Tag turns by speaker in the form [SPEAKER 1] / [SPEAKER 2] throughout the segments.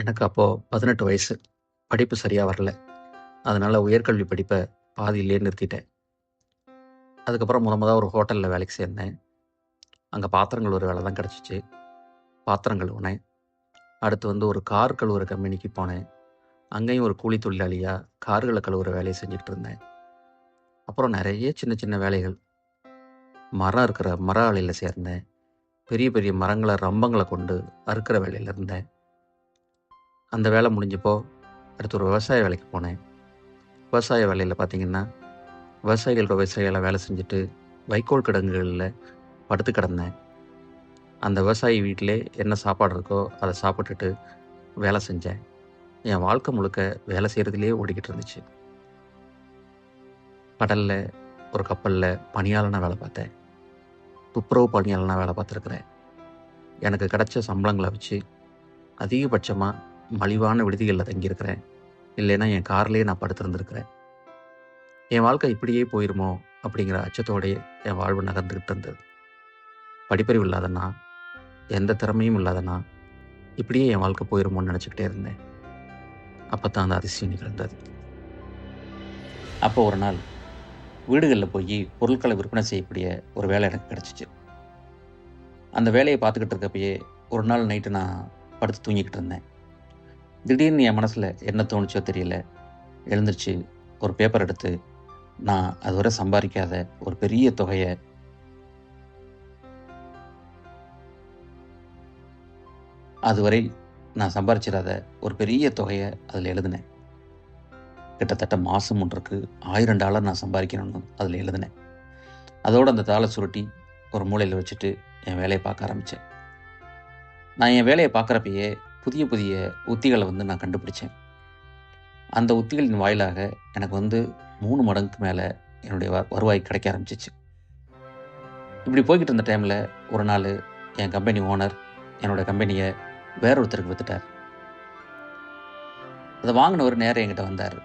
[SPEAKER 1] எனக்கு அப்போது 18 வயசு. படிப்பு சரியாக வரல. அதனால் உயர்கல்வி படிப்பை பாதியிலேயே நிறுத்திட்டேன். அதுக்கப்புறம் மொதல் ஒரு ஹோட்டலில் வேலைக்கு சேர்ந்தேன். அங்கே பாத்திரம் கழுவுற வேலை தான் கிடச்சிச்சு. பாத்திரம் கழுவுனேன். அடுத்து ஒரு கார் கழுவுற கம்பெனிக்கு போனேன். அங்கேயும் ஒரு கூலி தொழிலாளியாக கார்களை கழுவுற வேலையை செஞ்சுக்கிட்டு இருந்தேன். அப்புறம் நிறைய சின்ன சின்ன வேலைகள். மரம் இருக்கிற மர ஆலையில் சேர்ந்தேன். பெரிய பெரிய மரங்களை ரம்பங்களை கொண்டு அறுக்கிற வேலையில் இருந்தேன். அந்த வேலை முடிஞ்சப்போ அடுத்து ஒரு விவசாய வேலைக்கு போனேன். விவசாய வேலையில் பார்த்திங்கன்னா விவசாயிகளை வேலை செஞ்சுட்டு வைக்கோல் கிடங்குகளில் படுத்து கிடந்தேன். அந்த விவசாயி வீட்டிலே என்ன சாப்பாடு இருக்கோ அதை சாப்பிட்டுட்டு வேலை செஞ்சேன். என் வாழ்க்கை முழுக்க வேலை செய்கிறதுலேயே ஓடிக்கிட்டு இருந்துச்சு. கடலில் ஒரு கப்பலில் பணியாளனாக வேலை பார்த்தேன். துப்புரவு பணியாளனாக வேலை பார்த்துருக்குறேன். எனக்கு கிடைச்ச சம்பளங்களை வச்சு அதிகபட்சமாக மலிவான விடுதிகளில் தங்கியிருக்கிறேன். இல்லைன்னா என் கார்லேயே நான் படுத்திருந்துருக்கிறேன். என் வாழ்க்கை இப்படியே போயிருமோ அப்படிங்கிற அச்சத்தோடையே என் வாழ்வு நகர்ந்துக்கிட்டு இருந்தது. படிப்பறிவு இல்லாதனா, எந்த திறமையும் இல்லாதனா, இப்படியே என் வாழ்க்கை போயிருமோன்னு நினச்சிக்கிட்டே இருந்தேன். அப்போ தான் அந்த அதிசயம் நிகழ்ந்தது. அப்போ ஒரு நாள் வீடுகளில் போய் பொருட்களை விற்பனை செய்யக்கூடிய ஒரு வேலை எனக்கு கிடச்சிச்சு. அந்த வேலையை பார்த்துக்கிட்டு இருக்கப்பயே ஒரு நாள் நைட்டு நான் படுத்து தூங்கிக்கிட்டு இருந்தேன். திடீர்னு என் மனசில் என்ன தோணுச்சோ தெரியல. எழுந்திரிச்சு ஒரு பேப்பர் எடுத்து நான் அதுவரை சம்பாதிக்காத ஒரு பெரிய தொகையை அதுவரை நான் சம்பாதிச்சிடாத ஒரு பெரிய தொகையை அதில் எழுதினேன். கிட்டத்தட்ட மாதம் ஒன்றுக்கு $1000 நான் சம்பாதிக்கணும்னு அதில் எழுதினேன். அதோடு அந்த தாளை சுருட்டி ஒரு மூலையில் வச்சுட்டு என் வேலையை பார்க்க ஆரம்பித்தேன். நான் என் வேலையை பார்க்குறப்பயே புதிய புதிய உத்திகளை நான் கண்டுபிடிச்சேன். அந்த உத்திகளின் வாயிலாக எனக்கு 3 மடங்குக்கு மேலே என்னுடைய வருவாய் கிடைக்க ஆரம்பிச்சிச்சு. இப்படி போய்கிட்டு இருந்த டைமில் ஒரு நாள் என் கம்பெனி ஓனர் என்னோடய கம்பெனியை வேறொருத்தருக்கு விற்றுட்டார். அதை வாங்கினவர் நேரம் என்கிட்ட வந்தார்.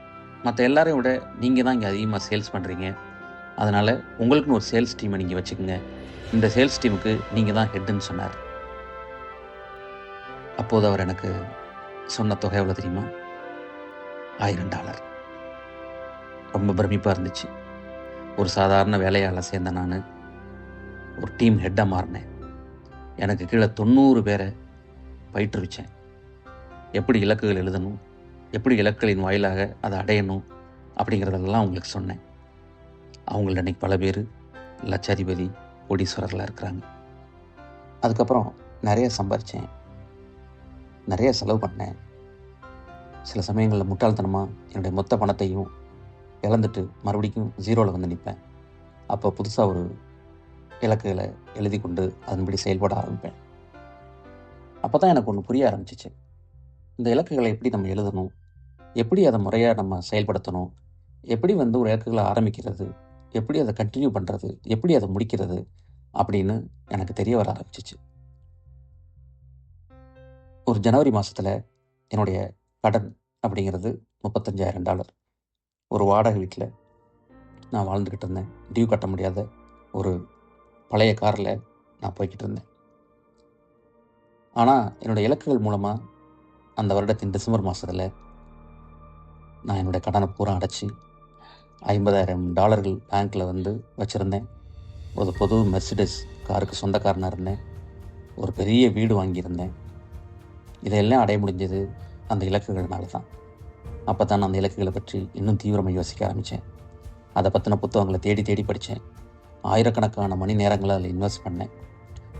[SPEAKER 1] மற்ற எல்லாரையும் விட நீங்கள் தான் இங்கே அதிகமாக சேல்ஸ் பண்ணுறீங்க. அதனால் உங்களுக்குன்னு ஒரு சேல்ஸ் டீமை நீங்கள் வச்சுக்கோங்க. இந்த சேல்ஸ் டீமுக்கு நீங்கள் தான் ஹெட்டுன்னு சொன்னார். அப்போது அவர் எனக்கு சொன்ன தொகை எவ்வளோ தெரியுமா? $1000. ரொம்ப பிரமிப்பாக இருந்துச்சு. ஒரு சாதாரண வேலையால் சேர்ந்த நான் ஒரு டீம் ஹெட்டாக மாறினேன். எனக்கு கீழே 90 பேரை பயிற்றுவிச்சேன். எப்படி இலக்குகள் எழுதணும், எப்படி இலக்குகளின் வாயிலாக அதை அடையணும் அப்படிங்கிறதெல்லாம் அவங்களுக்கு சொன்னேன். அவங்கள இன்றைக்கி பல பேர் லட்சாதிபதி, கோடீஸ்வரர்களாக இருக்கிறாங்க. அதுக்கப்புறம் நிறைய சம்பாரித்தேன், நிறைய செலவு பண்ணேன். சில சமயங்களில் முட்டாள்தனமாக என்னுடைய மொத்த பணத்தையும் இழந்துட்டு மறுபடியும் ஜீரோவில் நிற்பேன். அப்போ புதுசாக ஒரு இலக்குகளை எழுதி கொண்டு அதன்படி செயல்பட ஆரம்பிப்பேன். அப்போ தான் எனக்கு ஒன்று புரிய ஆரம்பிச்சிச்சு. இந்த இலக்குகளை எப்படி நம்ம எழுதணும், எப்படி அதை முறையாக நம்ம செயல்படுத்தணும், எப்படி ஒரு இலக்குகளை ஆரம்பிக்கிறது, எப்படி அதை கண்டினியூ பண்ணுறது, எப்படி அதை முடிக்கிறது அப்படின்னு எனக்கு தெரிய வர ஆரம்பிச்சிச்சு. ஒரு ஜனவரி மாதத்தில் என்னுடைய கடன் அப்படிங்கிறது $35,000. ஒரு வாடகை வீட்டில் நான் வாழ்ந்துக்கிட்டு இருந்தேன். டியூ கட்ட முடியாத ஒரு பழைய காரில் நான் போய்கிட்டு இருந்தேன். ஆனால் என்னுடைய இலக்குகள் மூலமாக அந்த வருடத்தின் டிசம்பர் மாதத்தில் நான் என்னுடைய கடனை பூரா அடைச்சி $50,000 பேங்க்கில் வச்சுருந்தேன். ஒரு பொது மெர்சிடஸ் காருக்கு சொந்தக்காரனாக இருந்தேன். ஒரு பெரிய வீடு வாங்கியிருந்தேன். இதையெல்லாம் அடைய முடிஞ்சது அந்த இலக்குகள்னால தான். அப்போ தான் நான் அந்த இலக்குகளை பற்றி இன்னும் தீவிரமாக யோசிக்க ஆரம்பித்தேன். அதை பற்றின புத்தகங்களை தேடி தேடி படித்தேன். ஆயிரக்கணக்கான மணி நேரங்களை அதில் இன்வெஸ்ட் பண்ணேன்.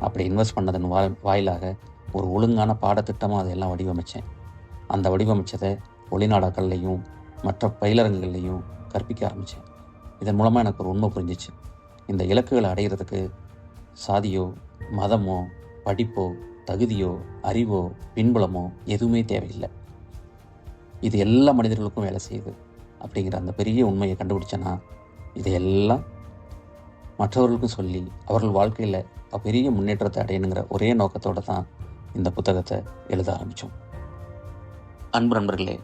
[SPEAKER 1] அப்படி இன்வெஸ்ட் பண்ணதன் வாயிலாக ஒரு ஒழுங்கான பாடத்திட்டமாக அதையெல்லாம் வடிவமைத்தேன். அந்த வடிவமைச்சதை ஒளிநாடாக்கள்லையும் மற்ற பயிலரங்குகள்லையும் கற்பிக்க ஆரம்பித்தேன். இதன் மூலமாக எனக்கு ஒரு உண்மை புரிஞ்சிச்சு. இந்த இலக்குகளை அடைகிறதுக்கு சாதியோ, மதமோ, படிப்போ, தகுதியோ, அறிவோ, பின்புலமோ எதுவுமே தேவையில்லை. இது எல்லா மனிதர்களுக்கும் வேலை செய்யுது அப்படிங்கிற அந்த பெரிய உண்மையை கண்டுபிடிச்சேன்னா இதையெல்லாம் மற்றவர்களுக்கும் சொல்லி அவர்கள் வாழ்க்கையில் பெரிய முன்னேற்றத்தை அடையணுங்கிற ஒரே நோக்கத்தோடு தான் இந்த புத்தகத்தை எழுத ஆரம்பித்தோம். அன்பு நண்பர்களே,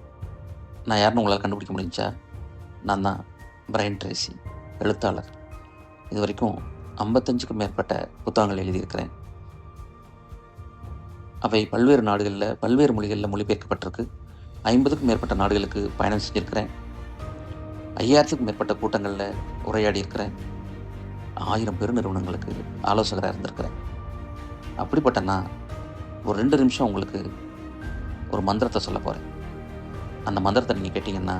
[SPEAKER 1] நான் யாருன்னு உங்களால் கண்டுபிடிக்க முடிஞ்சா, நான் தான் பிரையன் ட்ரேசி, எழுத்தாளர். இது வரைக்கும் 55க்கும் மேற்பட்ட புத்தகங்கள் எழுதியிருக்கிறேன். அவை பல்வேறு நாடுகளில் பல்வேறு மொழிகளில் மொழிபெயர்க்கப்பட்டிருக்கு. 50க்கும் மேற்பட்ட நாடுகளுக்கு பயணம் செஞ்சுருக்கிறேன். 5000த்துக்கும் மேற்பட்ட கூட்டங்களில் உரையாடி இருக்கிறேன். 1000 பெருநிறுவனங்களுக்கு ஆலோசகராக இருந்திருக்கிறேன். அப்படிப்பட்ட நான் ஒரு 2 நிமிஷம் உங்களுக்கு ஒரு மந்திரத்தை சொல்ல போகிறேன். அந்த மந்திரத்தை நீங்கள் கேட்டிங்கன்னா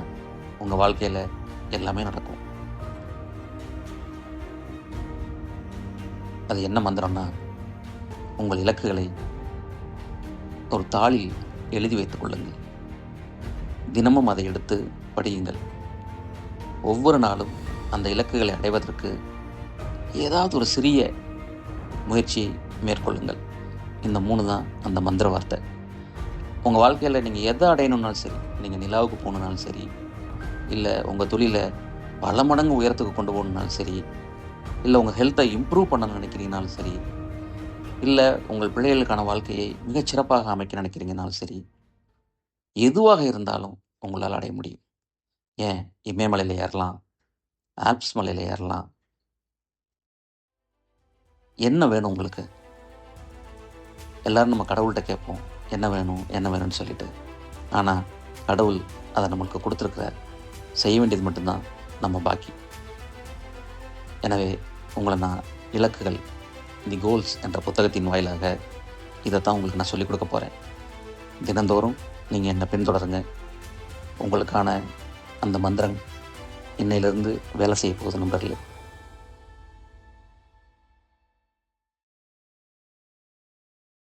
[SPEAKER 1] உங்கள் வாழ்க்கையில் எல்லாமே நடக்கும். அது என்ன மந்திரம்னா, உங்கள் இலக்குகளை ஒரு தாளில் எழுதி வைத்துக் கொள்ளுங்கள். தினமும் அதை எடுத்து படியுங்கள். ஒவ்வொரு நாளும் அந்த இலக்குகளை அடைவதற்கு ஏதாவது ஒரு சிறிய முயற்சியை மேற்கொள்ளுங்கள். இந்த 3 தான் அந்த மந்திர வார்த்தை. உங்கள் வாழ்க்கையில் நீங்கள் எதை அடையணுன்னாலும் சரி, நீங்கள் நிலாவுக்கு போகணுன்னாலும் சரி, இல்லை உங்கள் தொழிலை பல மடங்கு உயரத்துக்கு கொண்டு போகணுன்னாலும் சரி, இல்லை உங்கள் ஹெல்த்தை இம்ப்ரூவ் பண்ண நினைக்கிறீங்கனாலும் சரி, இல்லை உங்கள் பிள்ளைகளுக்கான வாழ்க்கையை மிகச்சிறப்பாக அமைக்க நினைக்கிறீங்கனாலும் சரி, எதுவாக இருந்தாலும் உங்களால் அடைய முடியும். ஏன் இமயமலையில் ஏறலாம், ஆல்ப்ஸ் மலையில் ஏறலாம். என்ன வேணும் உங்களுக்கு? எல்லோரும் நம்ம கடவுள்கிட்ட கேட்போம், என்ன வேணும் என்ன வேணும்னு சொல்லிட்டு. ஆனால் கடவுள் அதை நம்மளுக்கு கொடுத்துருக்கிறார். செய்ய வேண்டியது மட்டும்தான் நம்ம பாக்கி. எனவே உங்களை நான் இலக்குகள், தி கோல்ஸ் என்ற புத்தகத்தின் வாயிலாக இதைத்தான் உங்களுக்கு நான் சொல்லிக் கொடுக்க போகிறேன். தினந்தோறும் நீங்கள் என்னை பின்தொடருங்க. உங்களுக்கான அந்த மந்திரம் இன்னையிலிருந்து வேலை செய்ய போகுது நண்பர்களே.